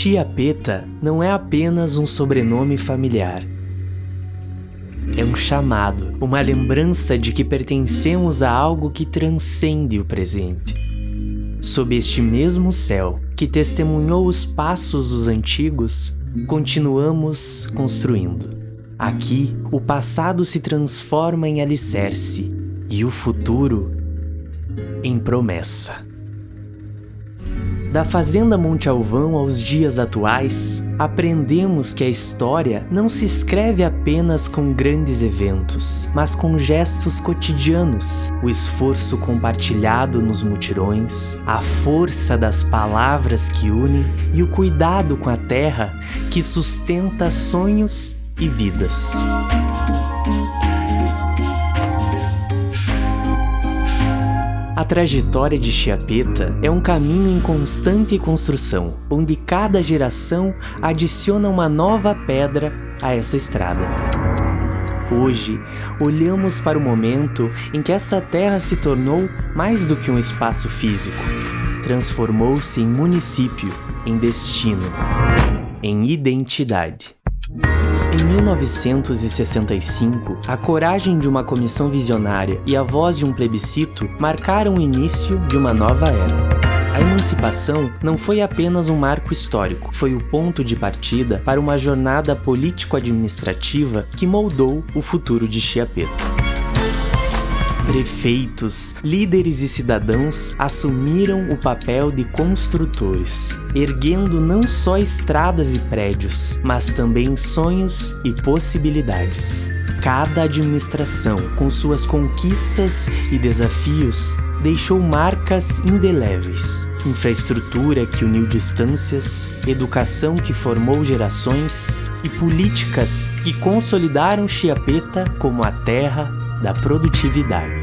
Chiapeta não é apenas um sobrenome familiar. É um chamado, uma lembrança de que pertencemos a algo que transcende o presente. Sob este mesmo céu que testemunhou os passos dos antigos, continuamos construindo. Aqui, o passado se transforma em alicerce e o futuro em promessa. Da Fazenda Monte Alvão aos dias atuais, aprendemos que a história não se escreve apenas com grandes eventos, mas com gestos cotidianos, o esforço compartilhado nos mutirões, a força das palavras que unem e o cuidado com a terra que sustenta sonhos e vidas. A trajetória de Chiapeta é um caminho em constante construção, onde cada geração adiciona uma nova pedra a essa estrada. Hoje, olhamos para o momento em que esta terra se tornou mais do que um espaço físico. Transformou-se em município, em destino, em identidade. Em 1965, a coragem de uma comissão visionária e a voz de um plebiscito marcaram o início de uma nova era. A emancipação não foi apenas um marco histórico, foi o ponto de partida para uma jornada político-administrativa que moldou o futuro de Chiapeta. Prefeitos, líderes e cidadãos assumiram o papel de construtores, erguendo não só estradas e prédios, mas também sonhos e possibilidades. Cada administração, com suas conquistas e desafios, deixou marcas indeléveis. Infraestrutura que uniu distâncias, educação que formou gerações e políticas que consolidaram Chiapeta como a terra da produtividade.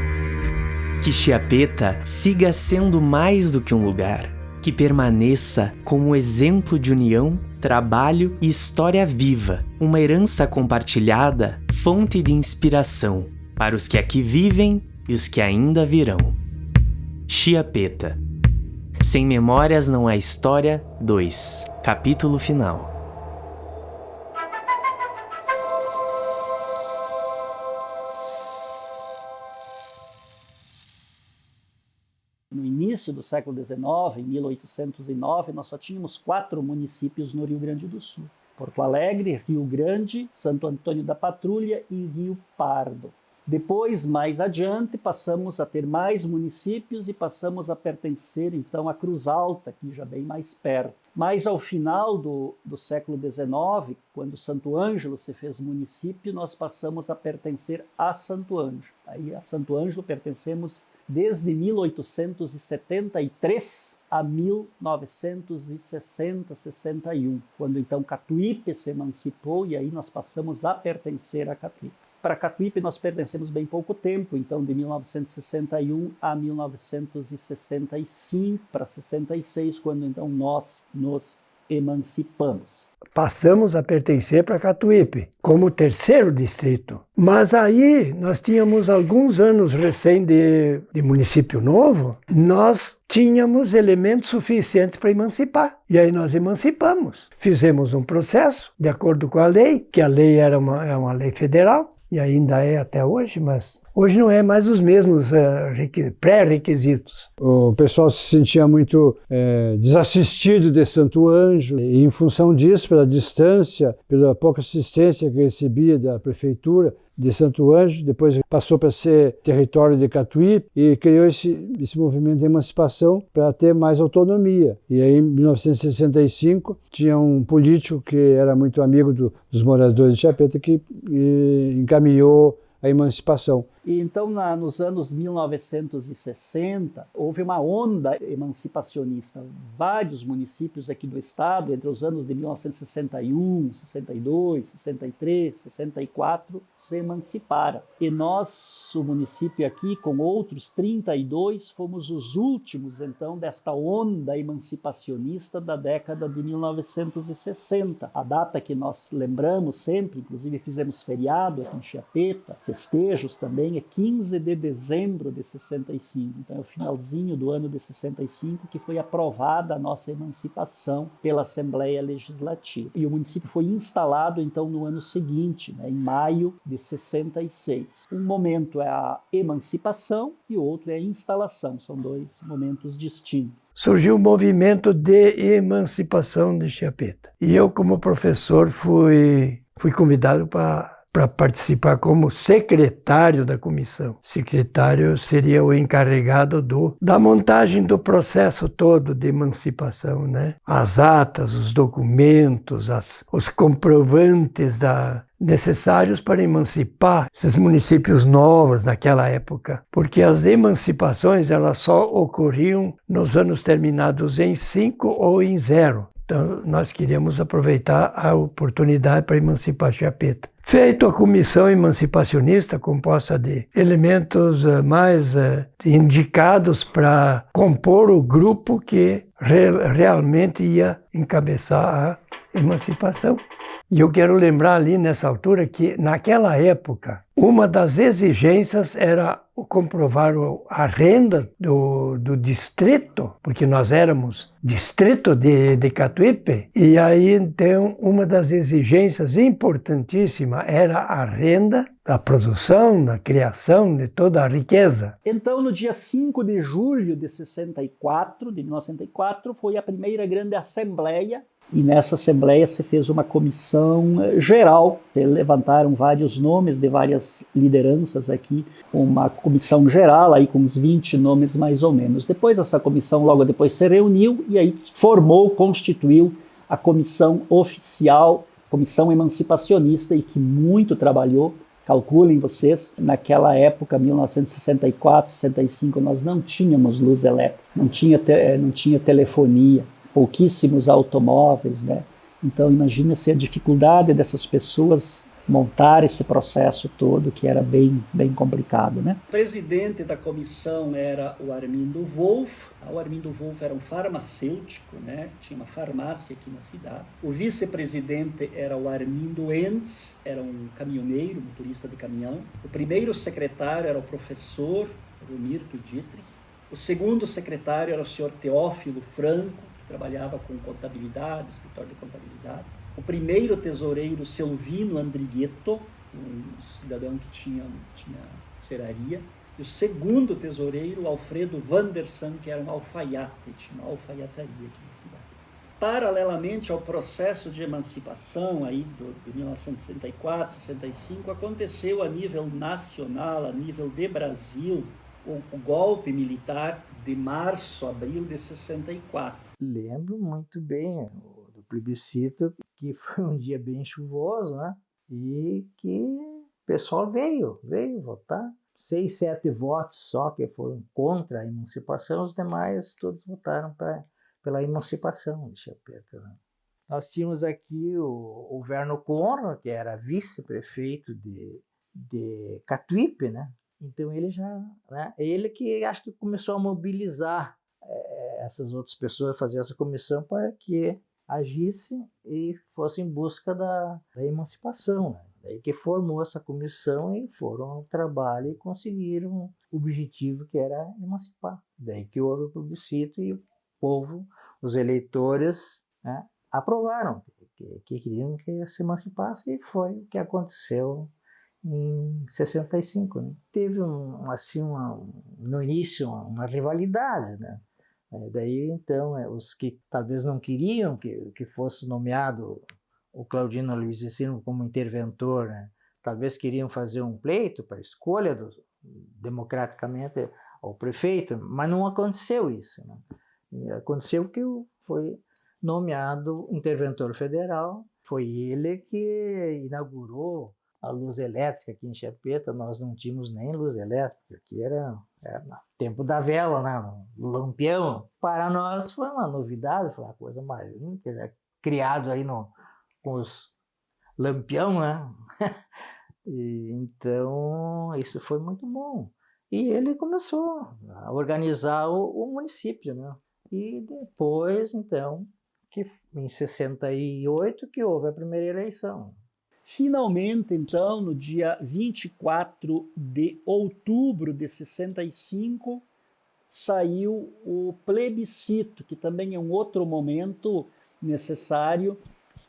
Que Chiapeta siga sendo mais do que um lugar, que permaneça como exemplo de união, trabalho e história viva, uma herança compartilhada, fonte de inspiração para os que aqui vivem e os que ainda virão. Chiapeta. Sem memórias não há história 2. Capítulo final. No início do século XIX, em 1809, nós só tínhamos 4 municípios no Rio Grande do Sul: Porto Alegre, Rio Grande, Santo Antônio da Patrulha e Rio Pardo. Depois, mais adiante, passamos a ter mais municípios e passamos a pertencer, então, à Cruz Alta, aqui já bem mais perto. Mas, ao final do século XIX, quando Santo Ângelo se fez município, nós passamos a pertencer a Santo Ângelo. Aí, a Santo Ângelo pertencemos desde 1873 a 1960, 61, quando então Catuípe se emancipou e aí nós passamos a pertencer a Catuípe. Para Catuípe nós pertencemos bem pouco tempo, então de 1961 a 1965 para 66, quando então nós nos emancipamos. Passamos a pertencer para Catuípe, como terceiro distrito. Mas aí nós tínhamos alguns anos recém de município novo, nós tínhamos elementos suficientes para emancipar. E aí nós emancipamos. Fizemos um processo de acordo com a lei, que a lei era uma lei federal, e ainda é até hoje, mas Hoje não é mais os mesmos pré-requisitos. O pessoal se sentia muito desassistido de Santo Ângelo e, em função disso, pela distância, pela pouca assistência que recebia da prefeitura de Santo Ângelo, depois passou para ser território de Catuípe e criou esse movimento de emancipação para ter mais autonomia. E aí, em 1965, tinha um político que era muito amigo dos moradores de Chiapeta que encaminhou a emancipação. E então, nos anos 1960, houve uma onda emancipacionista. Vários municípios aqui do estado, entre os anos de 1961, 62, 63, 64, se emanciparam. E nós, o município aqui, com outros 32, fomos os últimos, então, desta onda emancipacionista da década de 1960. A data que nós lembramos sempre, inclusive fizemos feriado aqui em Chiapeta, festejos também, é 15 de dezembro de 65. Então é o finalzinho do ano de 65 que foi aprovada a nossa emancipação pela Assembleia Legislativa. E o município foi instalado então no ano seguinte, em maio de 66. Um momento é a emancipação e o outro é a instalação. São dois momentos distintos. Surgiu o movimento de emancipação de Chiapeta. E eu, como professor, fui convidado para participar como secretário da comissão. Secretário seria o encarregado da montagem do processo todo de emancipação, né? As atas, os documentos, os comprovantes necessários para emancipar esses municípios novos naquela época, porque as emancipações elas só ocorriam nos anos terminados em 5 ou em 0. Então, nós queríamos aproveitar a oportunidade para emancipar Chiapeta. Feito a comissão emancipacionista, composta de elementos mais indicados para compor o grupo que realmente ia encabeçar a emancipação. E eu quero lembrar ali nessa altura que, naquela época, uma das exigências era comprovar a renda do distrito, porque nós éramos distrito de Catuípe, e aí então uma das exigências importantíssimas era a renda da produção, da criação de toda a riqueza. Então, no dia 5 de julho de 1964, foi a primeira grande assembleia. E nessa assembleia se fez uma comissão geral, levantaram vários nomes de várias lideranças aqui, uma comissão geral aí com uns 20 nomes mais ou menos. Depois essa comissão logo depois se reuniu e aí constituiu a comissão oficial, comissão emancipacionista, e que muito trabalhou. Calculem vocês, naquela época, 1964, 65, nós não tínhamos luz elétrica, não tinha telefonia, pouquíssimos automóveis, né? Então imagina-se a dificuldade dessas pessoas montar esse processo todo, que era bem complicado, né? O presidente da comissão era o Armindo Wolff. O Armindo Wolff era um farmacêutico, né? Tinha uma farmácia aqui na cidade. O vice-presidente era o Armindo Entz, era um caminhoneiro, motorista de caminhão. O primeiro secretário era o professor Mirto Dietrich. O segundo secretário era o senhor Teófilo Franco, que trabalhava com contabilidade, escritório de contabilidade. O primeiro tesoureiro, Selvino Andrighetto, um cidadão que tinha serraria. E o segundo tesoureiro, Alfredo Wanderson, que era um alfaiate, tinha uma alfaiataria aqui na cidade. Paralelamente ao processo de emancipação aí de 1964, 65, aconteceu a nível nacional, a nível de Brasil, o golpe militar de março, abril de 64. Lembro muito bem do plebiscito, que foi um dia bem chuvoso, né? E que o pessoal veio votar. 6, 7 votos só que foram contra a emancipação, os demais todos votaram pela emancipação de Chiapeta, né? Nós tínhamos aqui o Verno Conrad, que era vice-prefeito de Catuípe, né? Então ele ele que acho que começou a mobilizar essas outras pessoas, a fazer essa comissão para que agissem e fossem em busca da emancipação, né? Daí que formou essa comissão e foram ao trabalho e conseguiram o objetivo, que era emancipar. Daí que houve o plebiscito e o povo, os eleitores, né, aprovaram que queriam que se emancipasse, e foi o que aconteceu em 65. Né? Teve no início uma rivalidade, né? Daí então os que talvez não queriam que fosse nomeado o Claudino Luiz Ensino como interventor, né? Talvez queriam fazer um pleito para a escolha democraticamente ao prefeito, mas não aconteceu isso. Né? E aconteceu que foi nomeado interventor federal, foi ele que inaugurou a luz elétrica aqui em Chiapeta. Nós não tínhamos nem luz elétrica, aqui era no tempo da vela, né? Lampião. Para nós foi uma novidade, foi uma coisa mais criado aí com os lampião, né? Então isso foi muito bom. E ele começou a organizar o município, né? E depois, então, em 68, que houve a primeira eleição. Finalmente, então, no dia 24 de outubro de 65, saiu o plebiscito, que também é um outro momento necessário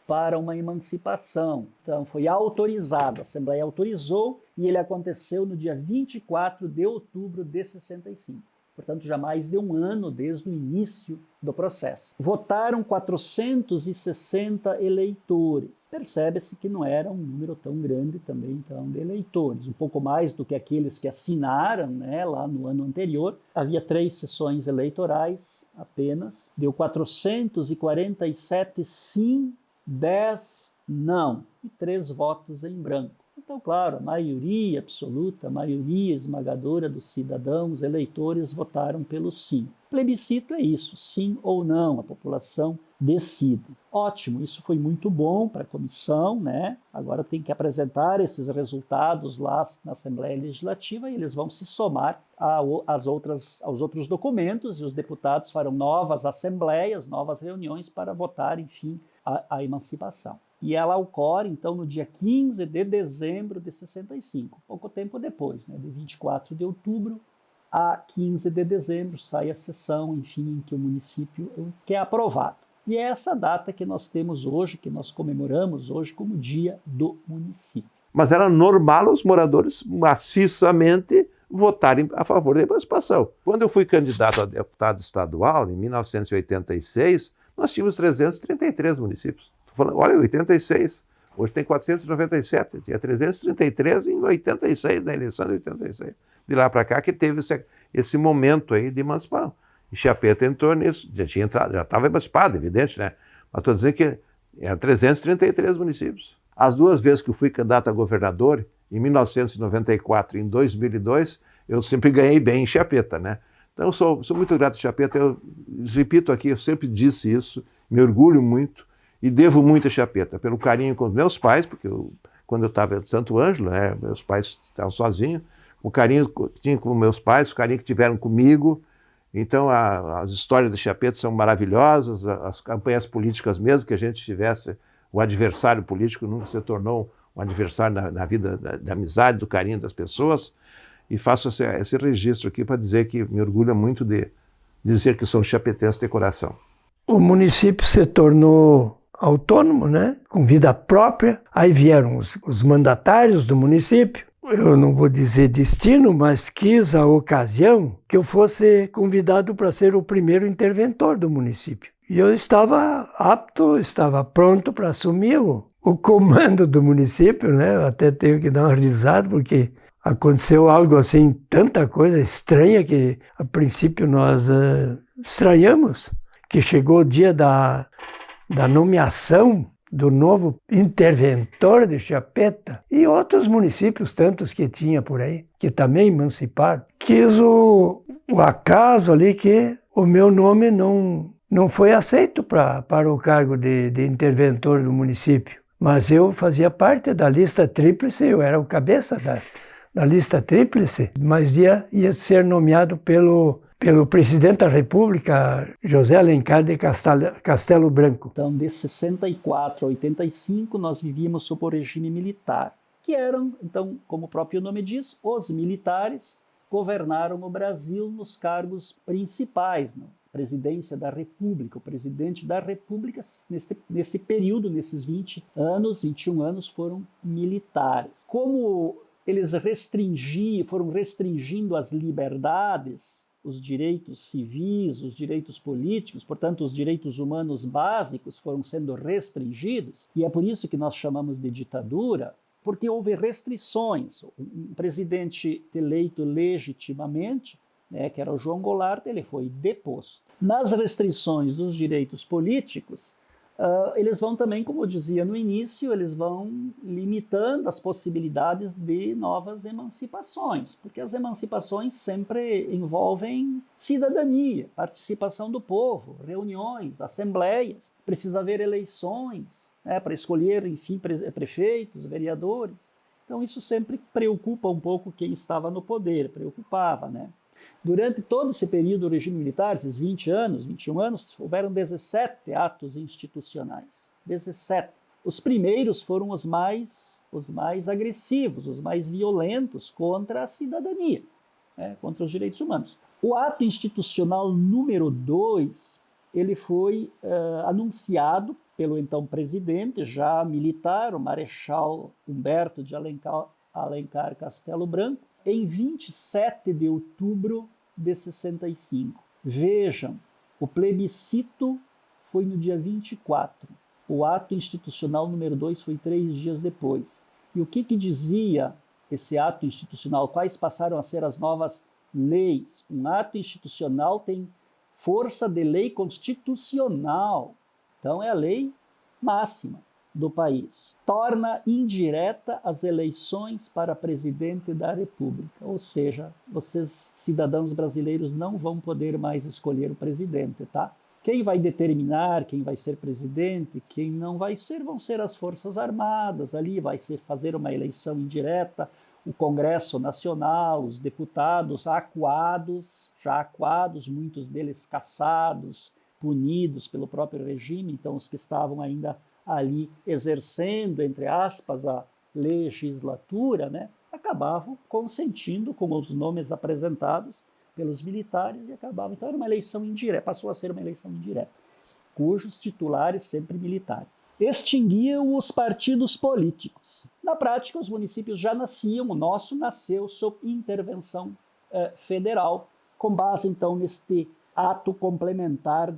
para uma emancipação. Então, foi autorizado, a Assembleia autorizou, e ele aconteceu no dia 24 de outubro de 65. Portanto, já mais de um ano desde o início do processo. Votaram 460 eleitores. Percebe-se que não era um número tão grande também então, de eleitores, um pouco mais do que aqueles que assinaram, né, lá no ano anterior. Havia 3 sessões eleitorais apenas, deu 447 sim, 10 não e 3 votos em branco. Então, claro, a maioria absoluta, a maioria esmagadora dos cidadãos, eleitores, votaram pelo sim. Plebiscito é isso, sim ou não, a população decide. Ótimo, isso foi muito bom para a comissão, né? Agora tem que apresentar esses resultados lá na Assembleia Legislativa e eles vão se somar aos outros documentos e os deputados farão novas assembleias, novas reuniões para votar, enfim, a emancipação. E ela ocorre, então, no dia 15 de dezembro de 65, pouco tempo depois, né, de 24 de outubro a 15 de dezembro, sai a sessão, enfim, em que o município quer aprovado. E é essa data que nós temos hoje, que nós comemoramos hoje como Dia do Município. Mas era normal os moradores maciçamente votarem a favor da emancipação. Quando eu fui candidato a deputado estadual, em 1986, nós tínhamos 333 municípios. Olha, 86, hoje tem 497, tinha 333 em 86, na eleição de 86. De lá para cá que teve esse momento aí de emancipação. E Chiapeta entrou nisso, já tinha entrado, já estava emancipado, evidente, né? Mas estou dizendo que eram 333 municípios. As 2 vezes que eu fui candidato a governador, em 1994 e em 2002, eu sempre ganhei bem em Chiapeta, né? Então eu sou muito grato a Chiapeta, eu repito aqui, eu sempre disse isso, me orgulho muito, e devo muito a Chiapeta, pelo carinho com os meus pais, porque quando eu estava em Santo Ângelo, né, meus pais estavam sozinhos, o carinho que tinha com meus pais, o carinho que tiveram comigo. Então as histórias de Chiapeta são maravilhosas, as campanhas políticas mesmo, que a gente tivesse o adversário político, nunca se tornou um adversário na vida da amizade, do carinho das pessoas. E faço esse registro aqui para dizer que me orgulho muito de dizer que sou chiapetense de coração. O município se tornou autônomo, né? Com vida própria. Aí vieram os mandatários do município. Eu não vou dizer destino, mas quis a ocasião que eu fosse convidado para ser o primeiro interventor do município. E eu estava apto, estava pronto para assumir o comando do município, né? Eu até tenho que dar uma risada, porque aconteceu algo assim, tanta coisa estranha que a princípio nós estranhamos, que chegou o dia da nomeação do novo interventor de Chiapeta e outros municípios, tantos que tinha por aí, que também emanciparam. Quis o acaso ali que o meu nome não foi aceito para o cargo de interventor do município. Mas eu fazia parte da lista tríplice, eu era o cabeça da lista tríplice, mas ia ser nomeado pelo presidente da República, José Alencar de Castelo Branco. Então, de 64 a 85, nós vivíamos sob o regime militar, que eram, então, como o próprio nome diz, os militares governaram o Brasil nos cargos principais, presidência da República. O presidente da República, nesse período, nesses 21 anos, foram militares. Como eles foram restringindo as liberdades, os direitos civis, os direitos políticos, portanto, os direitos humanos básicos foram sendo restringidos, e é por isso que nós chamamos de ditadura, porque houve restrições. Um presidente eleito legitimamente, que era o João Goulart, ele foi deposto. Nas restrições dos direitos políticos, eles vão também, como eu dizia no início, eles vão limitando as possibilidades de novas emancipações, porque as emancipações sempre envolvem cidadania, participação do povo, reuniões, assembleias, precisa haver eleições, para escolher, enfim, prefeitos, vereadores. Então isso sempre preocupa um pouco quem estava no poder, preocupava, né? Durante todo esse período do regime militar, esses 21 anos, houveram 17 atos institucionais. 17. Os primeiros foram os mais agressivos, os mais violentos contra a cidadania, contra os direitos humanos. O ato institucional número 2, ele foi anunciado pelo então presidente, já militar, o Marechal Humberto de Alencar Castelo Branco, em 27 de outubro de 65. Vejam, o plebiscito foi no dia 24. O ato institucional número 2 foi 3 dias depois. E o que dizia esse ato institucional? Quais passaram a ser as novas leis? Um ato institucional tem força de lei constitucional. Então é a lei máxima do país. Torna indireta as eleições para presidente da República. Ou seja, vocês, cidadãos brasileiros, não vão poder mais escolher o presidente, tá? Quem vai determinar quem vai ser presidente, quem não vai ser, vão ser as Forças Armadas. Ali vai fazer uma eleição indireta, o Congresso Nacional, os deputados já acuados, muitos deles caçados, punidos pelo próprio regime, então os que estavam ainda ali exercendo, entre aspas, a legislatura, acabavam consentindo com os nomes apresentados pelos militares e acabavam. Então era uma eleição indireta, passou a ser uma eleição indireta, cujos titulares sempre militares. Extinguiam os partidos políticos. Na prática, os municípios já nasciam, o nosso nasceu sob intervenção federal, com base então neste ato complementar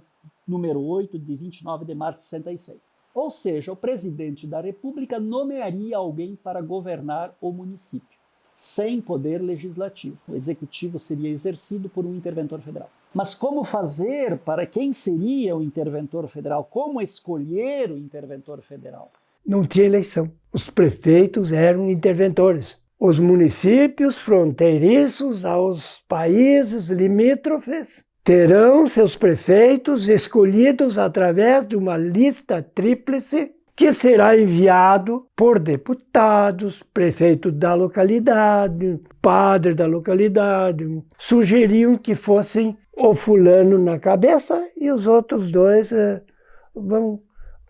número 8 de 29 de março de 66. Ou seja, o presidente da República nomearia alguém para governar o município, sem poder legislativo. O executivo seria exercido por um interventor federal. Mas como fazer? Para quem seria o interventor federal? Como escolher o interventor federal? Não tinha eleição. Os prefeitos eram interventores. Os municípios fronteiriços aos países limítrofes terão seus prefeitos escolhidos através de uma lista tríplice que será enviado por deputados, prefeito da localidade, padre da localidade. Sugeriam que fossem o fulano na cabeça e os outros dois vão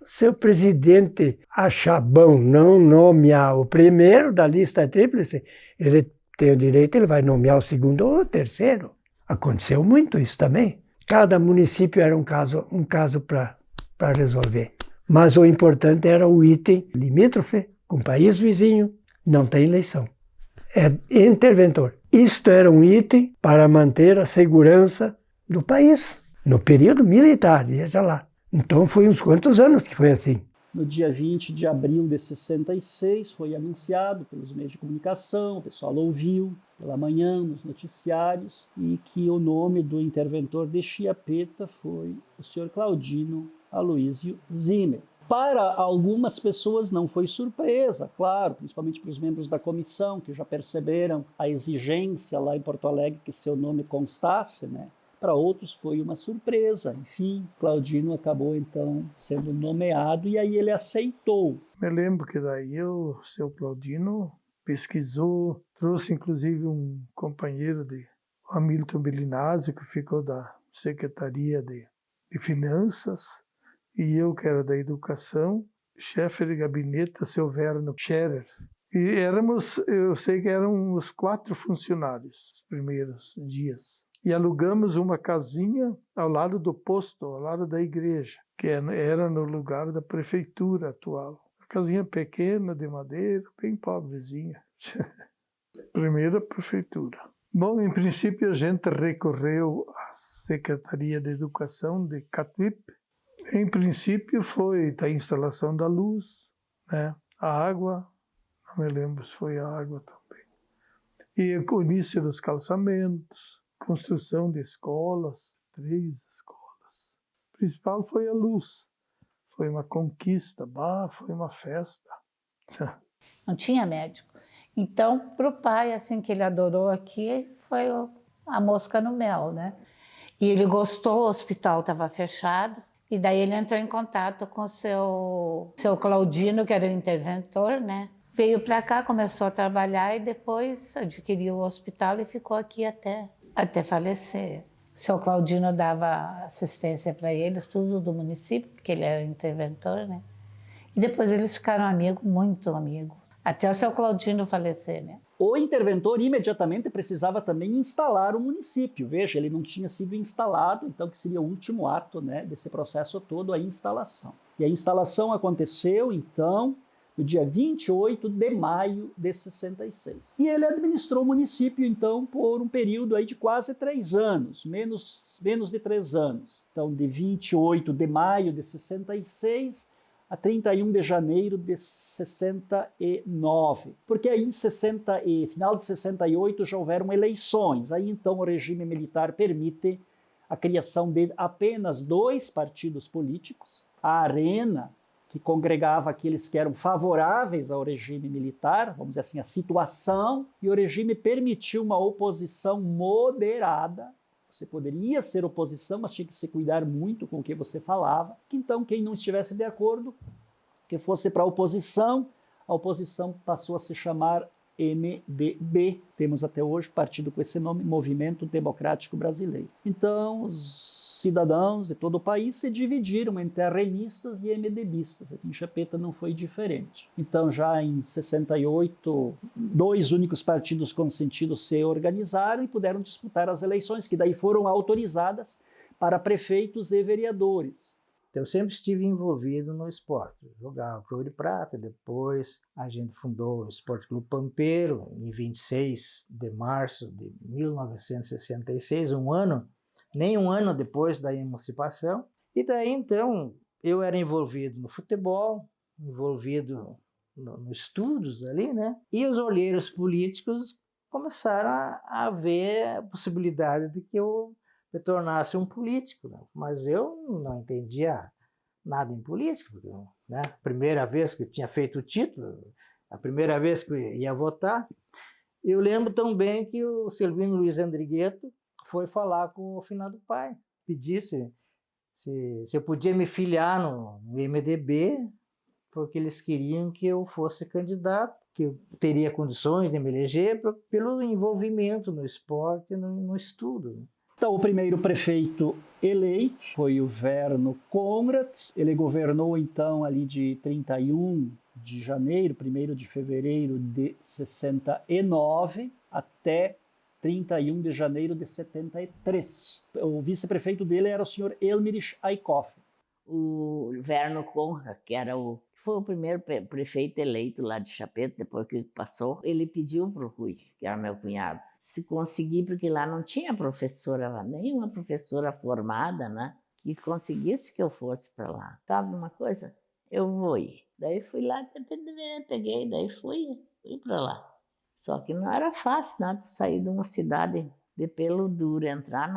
ser o presidente achar bom não nomear o primeiro da lista tríplice, ele tem o direito, ele vai nomear o segundo ou o terceiro. Aconteceu muito isso também. Cada município era um caso para resolver. Mas o importante era o item limítrofe, com o país vizinho, não tem eleição. É interventor. Isto era um item para manter a segurança do país, no período militar, veja lá. Então foi uns quantos anos que foi assim. No dia 20 de abril de 66, foi anunciado pelos meios de comunicação, o pessoal ouviu pela manhã nos noticiários, e que o nome do interventor de Chiapeta foi o senhor Claudino Aloísio Zimmer. Para algumas pessoas não foi surpresa, claro, principalmente para os membros da comissão, que já perceberam a exigência lá em Porto Alegre que seu nome constasse, Para outros foi uma surpresa. Enfim, Claudino acabou então sendo nomeado e aí ele aceitou. Me lembro que daí o seu Claudino pesquisou, trouxe inclusive um companheiro o Hamilton Bellinazzi, que ficou da Secretaria de Finanças, e eu, que era da Educação, chefe de gabinete, seu Verno Scherer. E eu sei que eram os 4 funcionários, os primeiros dias. e alugamos uma casinha ao lado do posto, ao lado da igreja, que era no lugar da prefeitura atual. Uma casinha pequena, de madeira, bem pobrezinha. Primeira prefeitura. Bom, em princípio a gente recorreu à Secretaria de Educação de Catuípe. Em princípio foi da instalação da luz, né? A água, não me lembro se foi a água também. E o início dos calçamentos, construção de escolas, 3 escolas. O principal foi a luz. Foi uma conquista, foi uma festa. Não tinha médico. Então, para o pai, assim, que ele adorou aqui, foi a mosca no mel, né? E ele gostou, o hospital estava fechado, e daí ele entrou em contato com o seu Claudino, que era o interventor, né? Veio para cá, começou a trabalhar e depois adquiriu o hospital e ficou aqui até falecer. O seu Claudino dava assistência para eles, tudo do município, porque ele era interventor, né? E depois eles ficaram amigos, muito amigos. Até o seu Claudino falecer, né? O interventor imediatamente precisava também instalar o município. Veja, ele não tinha sido instalado, então que seria o último ato, né, desse processo todo, a instalação. E a instalação aconteceu, então, no dia 28 de maio de 66. E ele administrou o município, então, por um período aí de quase 3 anos, menos de 3 anos. Então, de 28 de maio de 66 a 31 de janeiro de 69. Porque aí final de 68 já houveram eleições. Aí então o regime militar permite a criação de apenas 2 partidos políticos. A Arena, que congregava aqueles que eram favoráveis ao regime militar, vamos dizer assim, a situação, e o regime permitiu uma oposição moderada. Você poderia ser oposição, mas tinha que se cuidar muito com o que você falava. Que então, quem não estivesse de acordo, que fosse para a oposição passou a se chamar MDB. Temos até hoje partido com esse nome, Movimento Democrático Brasileiro. Então, os cidadãos de todo o país se dividiram entre arenistas e MDBistas. Aqui em Chapeta não foi diferente. Então, já em 68, 2 únicos partidos consentidos se organizaram e puderam disputar as eleições, que daí foram autorizadas para prefeitos e vereadores. Então, eu sempre estive envolvido no esporte. Jogava Clube de Prata, depois a gente fundou o Esporte Clube Pampeiro, em 26 de março de 1966, nem um ano depois da emancipação. E daí, então, eu era envolvido no futebol, envolvido nos estudos ali, né? E os olheiros políticos começaram a ver a possibilidade de que eu me tornasse um político, né? Mas eu não entendia nada em política, porque, né? Primeira vez que eu tinha feito o título, a primeira vez que eu ia votar, eu lembro tão bem que o Silvino Luiz Andrigueto foi falar com o finado pai, pedir se eu podia me filiar no MDB, porque eles queriam que eu fosse candidato, que eu teria condições de me eleger pelo envolvimento no esporte e no estudo, né? Então, o primeiro prefeito eleito foi o Verno Conrad. Ele governou, então, ali de 31 de janeiro, 1º de fevereiro de 69, até 31 de janeiro de 73. O vice-prefeito dele era o senhor Elmirich Eickhoff. O Verno Conrad, que foi o primeiro prefeito eleito lá de Chapeta, depois que passou, ele pediu para o Rui, que era meu cunhado, se conseguir, porque lá não tinha professora, nenhuma professora formada, né, que conseguisse que eu fosse para lá. Sabe uma coisa? Eu vou ir. Daí fui lá, peguei, daí fui para lá. Só que não era fácil, né, tu sair de uma cidade de pelo duro, entrar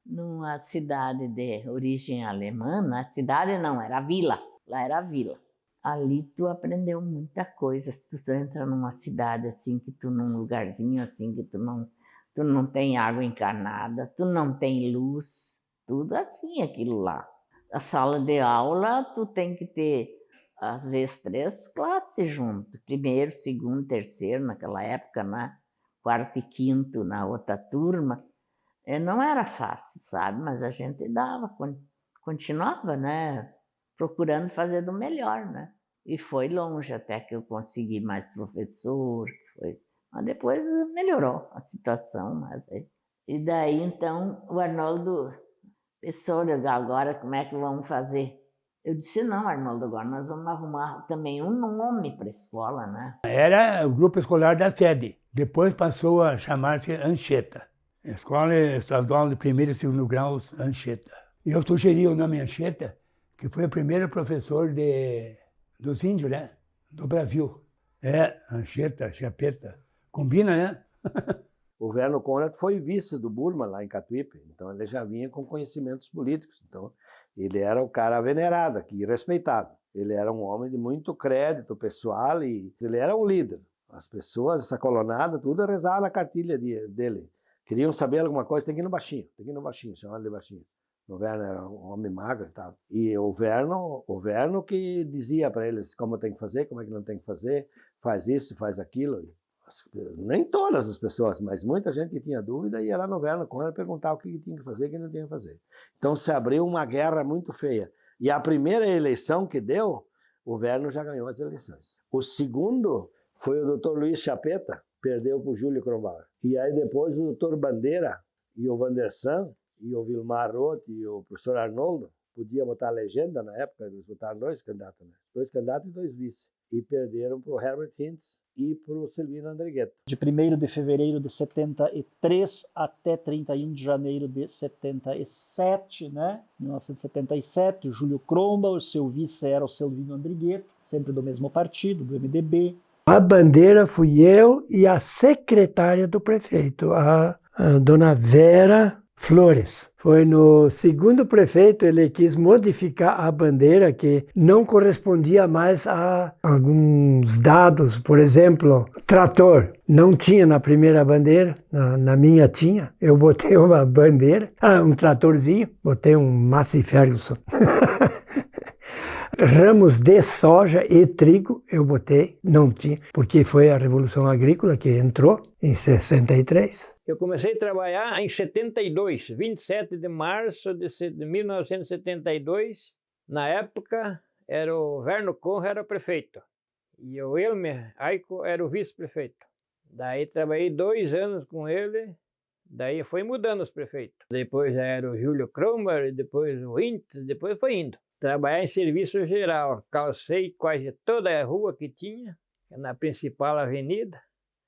numa cidade de origem alemã, a cidade não, era a vila, lá era a vila. Ali tu aprendeu muita coisa, se tu entra numa cidade assim, que tu num lugarzinho assim, que tu não tem água encanada, tu não tem luz, tudo assim aquilo lá. A sala de aula, tu tem que ter, às vezes, 3 classes junto, 1º, 2º, 3º, naquela época, né? 4º e 5º na outra turma. Não era fácil, sabe? Mas a gente dava, continuava, né? Procurando fazer do melhor, né? E foi longe até que eu consegui mais professor. Mas depois melhorou a situação, mas E daí, então, o Arnoldo pensou, agora como é que vamos fazer? Eu disse, não, Arnoldo, agora nós vamos arrumar também um nome para a escola, né? Era o grupo escolar da sede. Depois passou a chamar-se Anchieta. Escola Estadual de Primeiro e Segundo Grau Anchieta. E eu sugeri o nome Anchieta, que foi o primeiro professor dos índios, né? Do Brasil. Anchieta, Chapeta. Combina, né? O Verno Conrad foi vice do Burma lá em Catuípe, então ele já vinha com conhecimentos políticos. Então ele era o cara venerado aqui, respeitado. Ele era um homem de muito crédito pessoal e ele era um líder. As pessoas, essa colonada, tudo rezava na cartilha dele. Queriam saber alguma coisa, tem que ir no baixinho, chamavam ele de baixinho. O Verno era um homem magro e tal. E o Verno que dizia para eles como tem que fazer, como é que não tem que fazer, faz isso, faz aquilo. Nem todas as pessoas, mas muita gente que tinha dúvida ia lá no Verno Conrad perguntar o que tinha que fazer e o que não tinha que fazer. Então se abriu uma guerra muito feia. E a primeira eleição que deu, o Verno já ganhou as eleições. O segundo foi o Dr. Luiz Chapeta, perdeu para o Júlio Kronbauer. E aí depois o Dr. Bandeira e o Vandersan e o Vilmar Roth e o professor Arnoldo podia botar a legenda na época, eles botaram 2 candidatos, né? 2 candidatos e 2 vice. E perderam para o Herbert Hintz e para o Silvino Andrighetto. De 1º de fevereiro de 73 até 31 de janeiro de 77, né? 1977, o Júlio Kronbauer, seu vice era o Silvino Andrighetto, sempre do mesmo partido, do MDB. A bandeira fui eu e a secretária do prefeito, a dona Vera Flores. Foi no segundo prefeito, ele quis modificar a bandeira que não correspondia mais a alguns dados. Por exemplo, trator. Não tinha na primeira bandeira, na minha tinha. Eu botei uma bandeira, um tratorzinho, botei um Massey Ferguson. Ramos de soja e trigo eu botei, não tinha, porque foi a Revolução Agrícola que entrou em 63. Eu comecei a trabalhar em 72, 27 de março de 1972. Na época, era o Verno Conrad era o prefeito e o Elmer Aiko era o vice-prefeito. Daí trabalhei 2 anos com ele, daí foi mudando os prefeitos. Depois era o Júlio Kronbauer, depois o Hintz, depois foi indo. Trabalhar em serviço geral, calcei quase toda a rua que tinha, na principal avenida.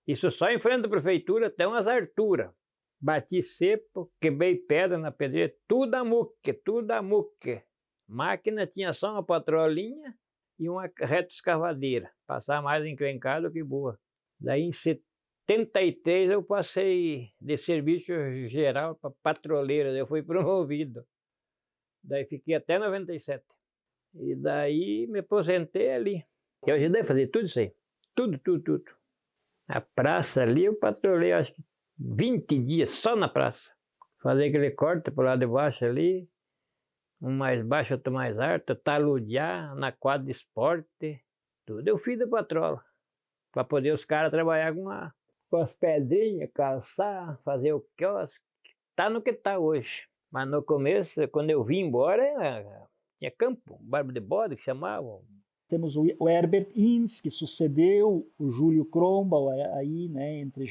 Isso só em frente à prefeitura, até umas alturas. Bati cepo, quebrei pedra na pedreira, tudo a muque, tudo a muque. Máquina tinha só uma patrolinha e uma retroescavadeira. Passar mais encrencado que boa. Daí em 73 eu passei de serviço geral para patroleiro, eu fui promovido. Daí fiquei até 97. E daí me aposentei ali. Eu ajudei a fazer tudo isso aí. Tudo. A praça ali eu patrolei acho que 20 dias só na praça. Fazer aquele corte por lá de baixo ali. Um mais baixo, outro mais alto. Taludear na quadra de esporte. Tudo eu fiz da patrola. Para poder os caras trabalhar com as pedrinhas, calçar, fazer o quiosque. Tá no que tá hoje. Mas no começo, quando eu vim embora, tinha campo, barba de bode que chamavam. Temos o Herbert Hintz, que sucedeu o Júlio Kronbauer aí, né, entre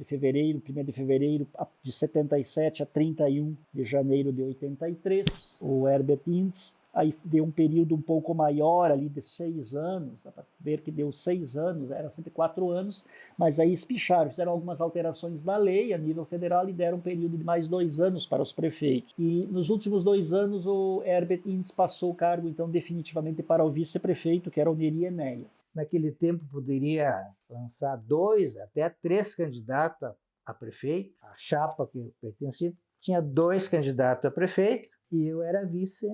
fevereiro, 1º de fevereiro de 77 a 31 de janeiro de 83. O Herbert Hintz aí deu um período um pouco maior ali de 6 anos, dá para ver que deu 6 anos, era sempre 4 anos, mas aí espicharam, fizeram algumas alterações na lei a nível federal e deram um período de mais 2 anos para os prefeitos. E nos últimos 2 anos o Herbert Hintz passou o cargo então definitivamente para o vice-prefeito, que era o Neri Enéas. Naquele tempo poderia lançar 2 até 3 candidatos a prefeito. A chapa que eu pertencia tinha 2 candidatos a prefeito e eu era vice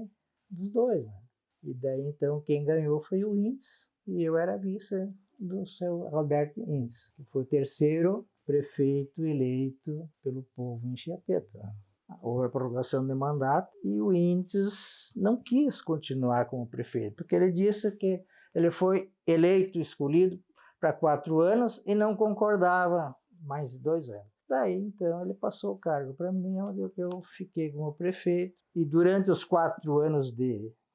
dos 2, né? E daí então quem ganhou foi o Hintz e eu era vice do seu Alberto Hintz, que foi o 3º prefeito eleito pelo povo em Chiapeta. Houve a prorrogação de mandato e o Hintz não quis continuar como prefeito, porque ele disse que ele foi eleito, escolhido para 4 anos e não concordava mais 2 anos. Daí, então, ele passou o cargo para mim, onde eu fiquei como prefeito. E durante os 4 anos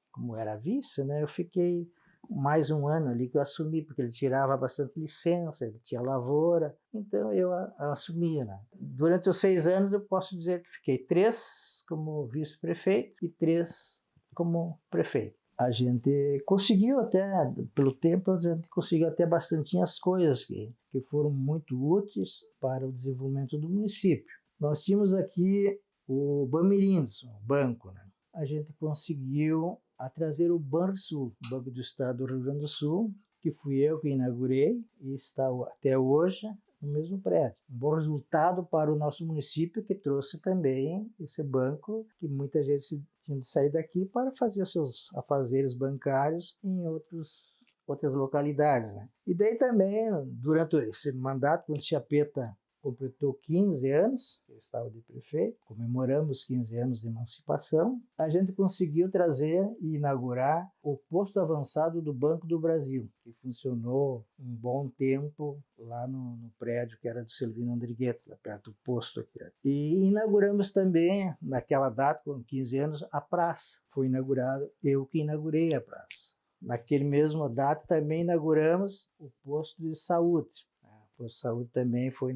como era vice, né, eu fiquei mais um ano ali que eu assumi, porque ele tirava bastante licença, ele tinha lavoura, então eu assumia, né? Durante os 6 anos eu posso dizer que fiquei 3 como vice-prefeito e 3 como prefeito. A gente conseguiu até, pelo tempo, a gente conseguiu até bastantinhas coisas que foram muito úteis para o desenvolvimento do município. Nós tínhamos aqui o Bamirindos, o banco, né? A gente conseguiu trazer o Banrisul, o Banco do Estado do Rio Grande do Sul, que fui eu que inaugurei e está até hoje no mesmo prédio. Um bom resultado para o nosso município, que trouxe também esse banco, que muita gente tinha de sair daqui para fazer os seus afazeres bancários em outras localidades, né? E daí também, durante esse mandato, quando Chiappeta completou 15 anos, eu estava de prefeito, comemoramos 15 anos de emancipação, a gente conseguiu trazer e inaugurar o posto avançado do Banco do Brasil, que funcionou um bom tempo lá no prédio que era do Silvino Andrigueto, lá perto do posto aqui. E inauguramos também, naquela data, com 15 anos, a praça. Foi inaugurada, eu que inaugurei a praça. Naquele mesmo data também inauguramos o posto de saúde. O posto de saúde também foi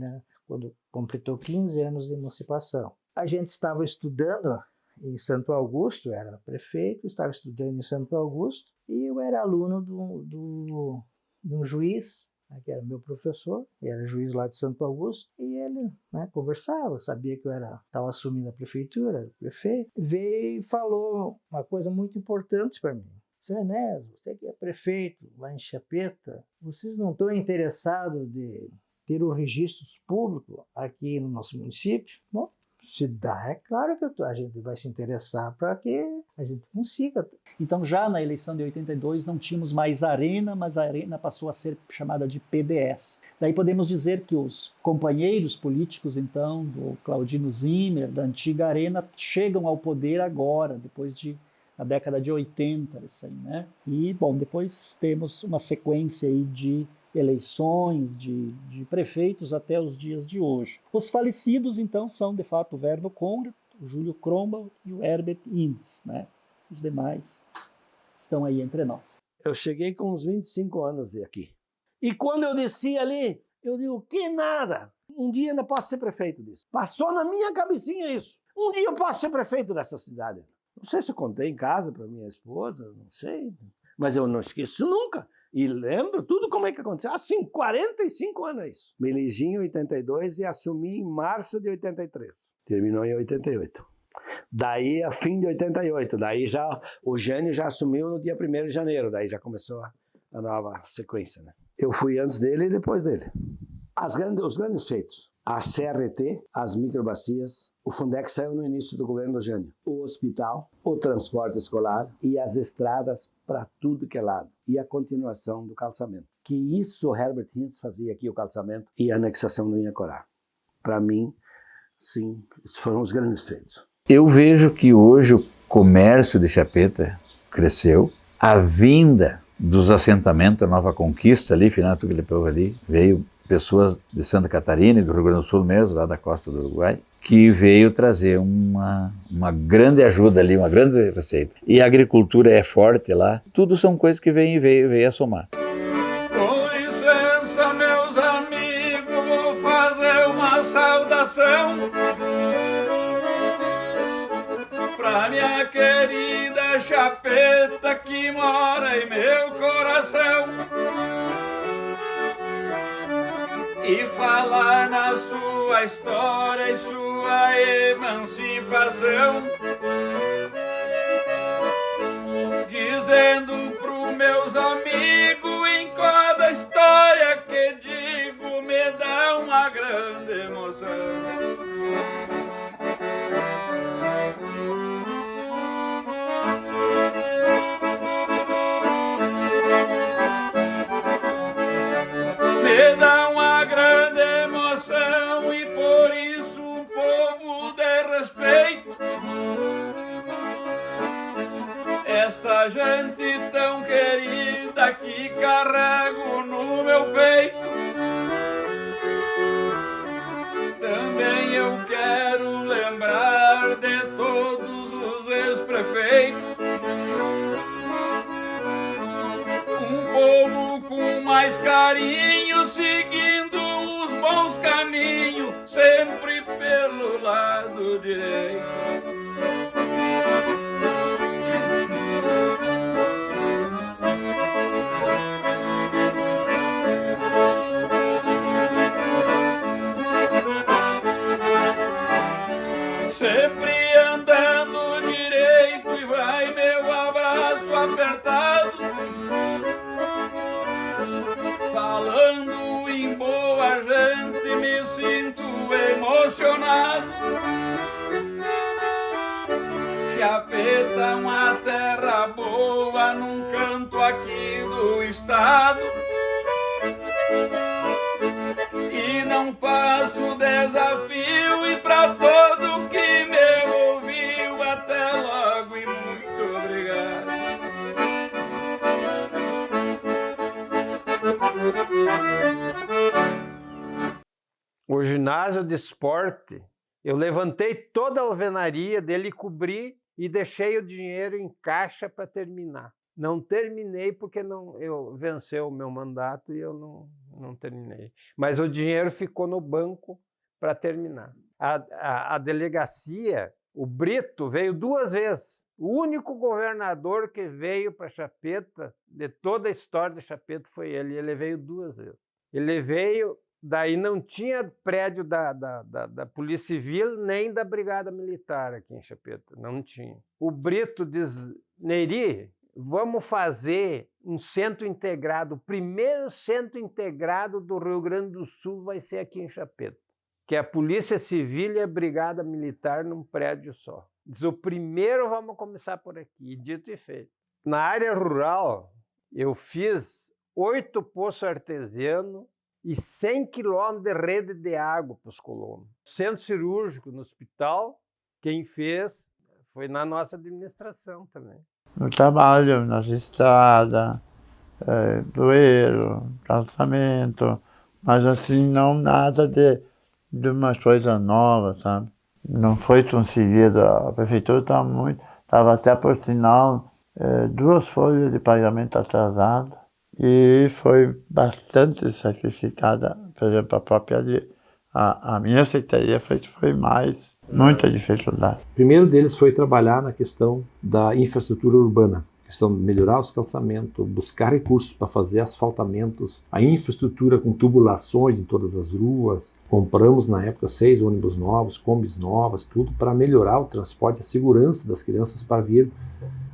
quando completou 15 anos de emancipação. A gente estava estudando em Santo Augusto, era prefeito, estava estudando em Santo Augusto, e eu era aluno de um juiz, né, que era meu professor, ele era juiz lá de Santo Augusto, e ele, né, conversava, sabia que eu estava assumindo a prefeitura, era prefeito, veio e falou uma coisa muito importante para mim. Seu Enésio, você que é prefeito lá em Chiappeta, vocês não estão interessados de ter o registro público aqui no nosso município? Bom, se dá, é claro que a gente vai se interessar para que a gente consiga. Então, já na eleição de 82, não tínhamos mais Arena, mas a Arena passou a ser chamada de PDS. Daí podemos dizer que os companheiros políticos, então, do Claudino Zimmer, da antiga Arena, chegam ao poder agora, depois na década de 80, isso aí, né? E, bom, depois temos uma sequência aí de eleições, de prefeitos até os dias de hoje. Os falecidos, então, são, de fato, o Verno Conrad, o Júlio Kronbach e o Herbert Indes, né? Os demais estão aí entre nós. Eu cheguei com uns 25 anos aqui. E quando eu desci ali, eu digo, que nada, um dia ainda posso ser prefeito disso. Passou na minha cabecinha isso. Um dia eu posso ser prefeito dessa cidade. Não sei se eu contei em casa para minha esposa, não sei. Mas eu não esqueço nunca. E lembro tudo como é que aconteceu. Assim, 45 anos é isso. Me elegi em 82 e assumi em março de 83. Terminou em 88. Daí, a fim de 88. Daí já o Jânio já assumiu no dia 1º de janeiro. Daí já começou a nova sequência, né? Eu fui antes dele e depois dele. Os grandes feitos. A CRT, as microbacias, o Fundex saiu no início do governo do Jânio. O hospital, o transporte escolar e as estradas para tudo que é lado. E a continuação do calçamento. Que isso o Herbert Indes fazia aqui, o calçamento e a anexação do Inhacorá. Para mim, sim, esses foram os grandes feitos. Eu vejo que hoje o comércio de Chiappeta cresceu. A vinda dos assentamentos, a Nova Conquista ali, final do Povo ali, veio pessoas de Santa Catarina e do Rio Grande do Sul mesmo, lá da costa do Uruguai, que veio trazer uma grande ajuda ali, uma grande receita. E a agricultura é forte lá, tudo são coisas que veio a somar. Com licença, meus amigos, vou fazer uma saudação pra minha querida Chiappeta que mora em meu coração. E falar na sua história e sua emancipação, dizendo pro meus amigos em cada história que digo me dá uma grande emoção. Me dá uma grande emoção e por isso um povo de respeito. Esta gente tão querida que carrego no meu peito também direito. Sempre andando direito e vai meu abraço apertado, falando em boa gente me sinto emocionado. Chapeta, uma terra boa num canto aqui do estado, e não faço desafio e pra todo que me ouviu até logo e muito obrigado. O ginásio de esporte, eu levantei toda a alvenaria dele, cobri e deixei o dinheiro em caixa para terminar. Não terminei porque eu venceu o meu mandato e eu não terminei. Mas o dinheiro ficou no banco para terminar. A delegacia, o Brito, veio 2 vezes. O único governador que veio para Chapeta, de toda a história de Chapeta, foi ele. Ele veio 2 vezes. Ele veio, daí não tinha prédio da Polícia Civil nem da Brigada Militar aqui em Chapeta. Não tinha. O Brito diz, Neri, vamos fazer um centro integrado. O primeiro centro integrado do Rio Grande do Sul vai ser aqui em Chapeta, que é a Polícia Civil e a Brigada Militar num prédio só. Diz, o primeiro vamos começar por aqui. E dito e feito. Na área rural, eu fiz 8 poços artesianos e 100 quilômetros de rede de água para os colonos. Centro cirúrgico no hospital, quem fez foi na nossa administração também. No trabalho, nas estradas, bueiro, calçamento, mas assim, não nada de uma coisa nova, sabe? Não foi tão seguido, a prefeitura estava até por sinal 2 folhas de pagamento atrasado e foi bastante sacrificada, por exemplo, a minha secretaria foi mais. Muita dificuldade. O primeiro deles foi trabalhar na questão da infraestrutura urbana, questão de melhorar os calçamentos, buscar recursos para fazer asfaltamentos, a infraestrutura com tubulações em todas as ruas. Compramos na época 6 ônibus novos, combis novas, tudo para melhorar o transporte e a segurança das crianças para vir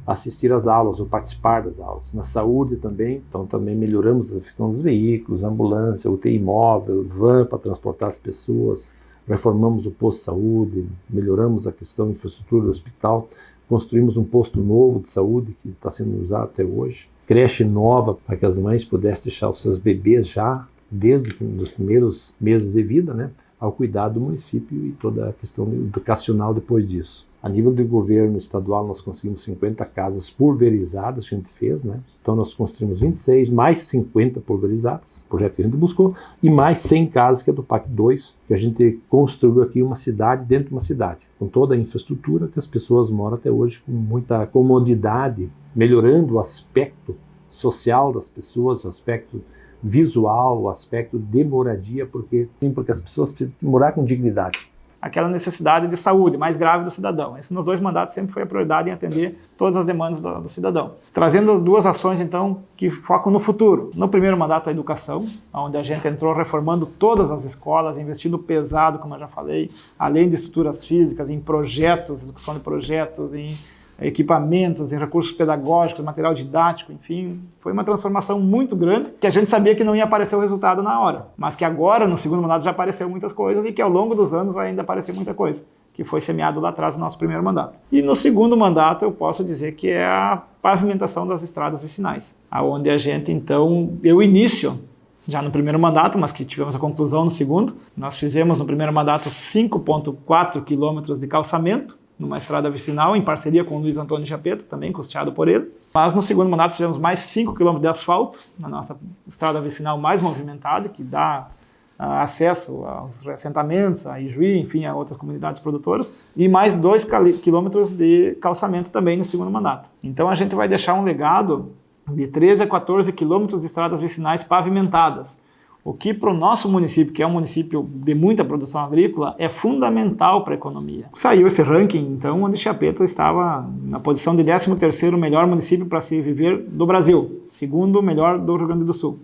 assistir às aulas ou participar das aulas. Na saúde também, então também melhoramos a questão dos veículos, ambulância, UTI móvel, van para transportar as pessoas. Reformamos o posto de saúde, melhoramos a questão da infraestrutura do hospital, construímos um posto novo de saúde que está sendo usado até hoje, creche nova para que as mães pudessem deixar os seus bebês já desde os primeiros meses de vida, né, ao cuidado do município e toda a questão educacional depois disso. A nível do governo estadual, nós conseguimos 50 casas pulverizadas que a gente fez, né? Então nós construímos 26, mais 50 pulverizadas, projeto que a gente buscou, e mais 100 casas, que é do PAC 2, que a gente construiu aqui uma cidade dentro de uma cidade, com toda a infraestrutura que as pessoas moram até hoje com muita comodidade, melhorando o aspecto social das pessoas, o aspecto visual, o aspecto de moradia, porque as pessoas precisam morar com dignidade. Aquela necessidade de saúde mais grave do cidadão. Esse nos 2 mandatos sempre foi a prioridade em atender todas as demandas do cidadão. Trazendo 2 ações, então, que focam no futuro. No primeiro mandato, a educação, onde a gente entrou reformando todas as escolas, investindo pesado, como eu já falei, além de estruturas físicas, em projetos, execução de projetos, em equipamentos, em recursos pedagógicos, material didático, enfim. Foi uma transformação muito grande, que a gente sabia que não ia aparecer o resultado na hora, mas que agora, no segundo mandato, já apareceu muitas coisas e que ao longo dos anos vai ainda aparecer muita coisa, que foi semeado lá atrás no nosso primeiro mandato. E no segundo mandato, eu posso dizer que é a pavimentação das estradas vicinais, onde a gente, então, deu início, já no primeiro mandato, mas que tivemos a conclusão no segundo. Nós fizemos no primeiro mandato 5,4 quilômetros de calçamento, numa estrada vicinal, em parceria com o Luiz Antônio Chapeta, também custeado por ele. Mas no segundo mandato fizemos mais 5 km de asfalto, na nossa estrada vicinal mais movimentada, que dá acesso aos assentamentos, a Ijuí, enfim, a outras comunidades produtoras, e mais 2 km de calçamento também no segundo mandato. Então a gente vai deixar um legado de 13 a 14 quilômetros de estradas vicinais pavimentadas, o que para o nosso município, que é um município de muita produção agrícola, é fundamental para a economia. Saiu esse ranking, então, onde Chapeta estava na posição de 13º melhor município para se viver do Brasil, segundo melhor do Rio Grande do Sul.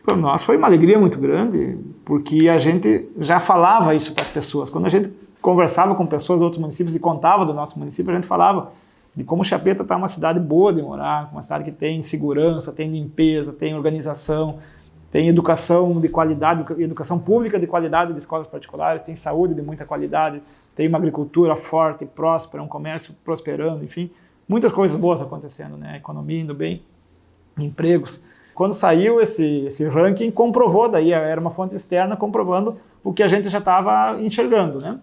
Para nós foi uma alegria muito grande, porque a gente já falava isso para as pessoas. Quando a gente conversava com pessoas de outros municípios e contava do nosso município, a gente falava de como Chapeta está uma cidade boa de morar, uma cidade que tem segurança, tem limpeza, tem organização, tem educação de qualidade, educação pública de qualidade de escolas particulares, tem saúde de muita qualidade, tem uma agricultura forte, próspera, um comércio prosperando, enfim, muitas coisas boas acontecendo, né? A economia indo bem, empregos. Quando saiu esse ranking, comprovou, daí era uma fonte externa comprovando o que a gente já estava enxergando, né?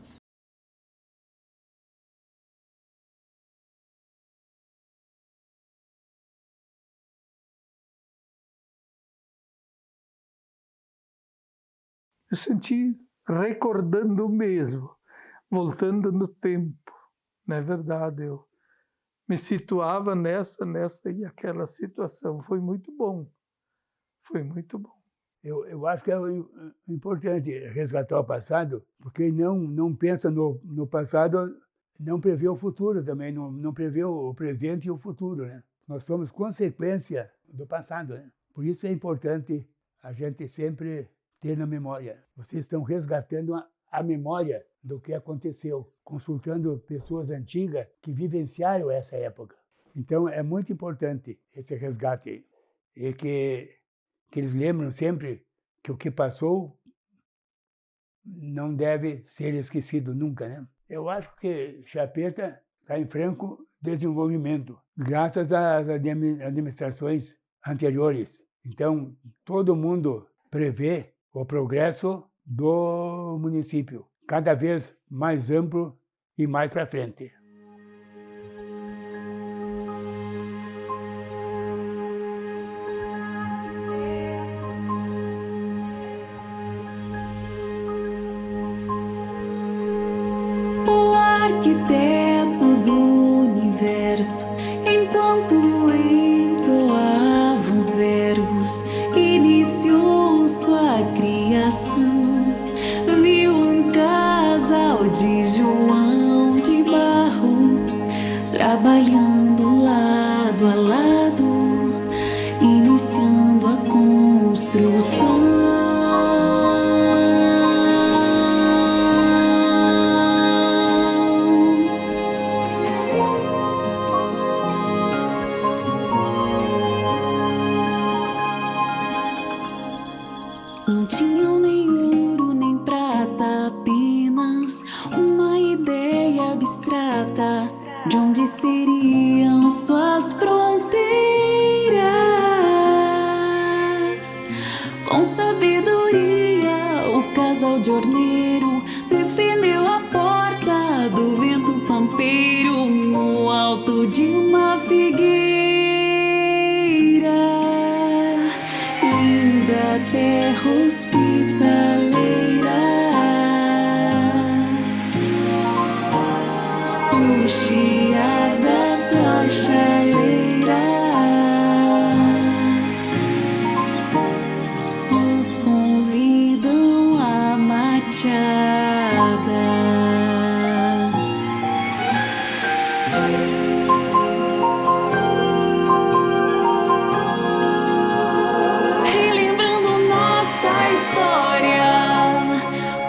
Eu senti recordando mesmo, voltando no tempo. Não é verdade, eu me situava nessa e aquela situação. Foi muito bom. Foi muito bom. Eu acho que é importante resgatar o passado, porque não pensa no passado, não prevê o futuro também, não prevê o presente e o futuro, né? Nós somos consequência do passado, né? Por isso é importante a gente sempre ter na memória. Vocês estão resgatando a memória do que aconteceu, consultando pessoas antigas que vivenciaram essa época. Então é muito importante esse resgate e que eles lembram sempre que o que passou não deve ser esquecido nunca, né? Eu acho que Chapeta está em franco desenvolvimento, graças às administrações anteriores. Então, todo mundo prevê o progresso do município, cada vez mais amplo e mais para frente. O arquiteto do universo, enquanto entoava os verbos, iniciou sua criação. Viu um casal de João de Barro trabalhando lado a lado, iniciando a construção. Não tinham nem ouro nem prata, apenas uma ideia abstrata de onde seriam suas fronteiras. Com sabedoria, o casal de orneiro defendeu a porta do vento pampeiro no alto de uma figueira. Linda terra hospitaleira, o chiar da tochaleira nos convidam à mateada. Relembrando nossa história,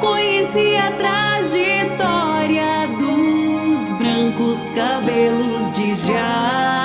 conheci a trajetória dos brancos cabelos de Jade.